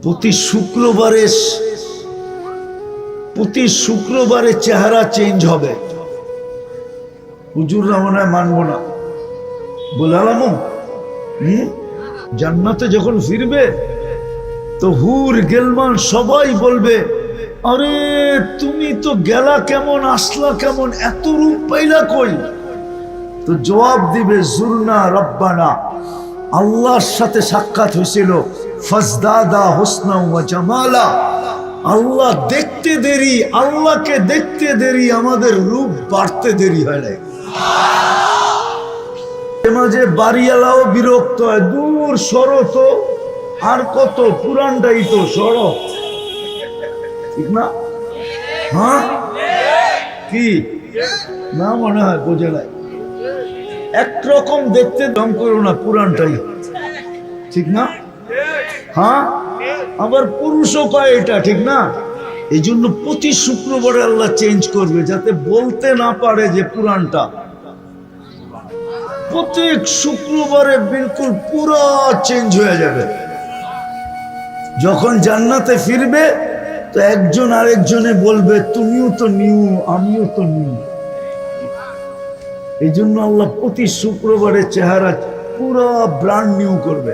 প্রতি শুক্রবারে চেহারা চেঞ্জ হবে। হুজুররা মনে হয় মানবো না, বলালাম জান্নাতে যখন ফিরবে তো হুর গেলমান সবাই বলবে, আরে তুমি তো গেলা কেমন, আসলা কেমন, এত রূপ পাইলা কই? তো জবাব দিবে, জুরনা রব্বানা, আল্লাহর সাথে সাক্ষাৎ হয়েছিল, ফাজদাদা হুসনা ওয়া জামালা। আল্লাহ দেখতে দেরি, আল্লাহকে দেখতে দেরি, আমাদের রূপ বাড়তে দেরি হয় নাই। মাঝে বাড়িওয়ালাও বিরক্ত হয়, দূর সরো তো, আর কত, পুরানটাই তো, সরো, ঠিক না? হ্যাঁ কি না মনে হয় বোঝে নাই, একরকম দেখতে দম করো না, পুরানটাই ঠিক না? হ্যাঁ, আবার পুরুষও পায় এটা, ঠিক না? এই জন্য প্রতি শুক্রবারে আল্লাহ চেঞ্জ করবে, যাতে বলতে না পারে যে পুরানটা। প্রত্যেক শুক্রবারে বিলকুল পুরো চেঞ্জ হয়ে যাবে। যখন জান্নাতে ফিরবে তো একজন আরেকজনে বলবে, তুমিও তো নিউ, আমিও তো নিউ। এই জন্য আল্লাহ প্রতি শুক্রবারে চেহারা পুরো ব্র্যান্ড নিউ করবে।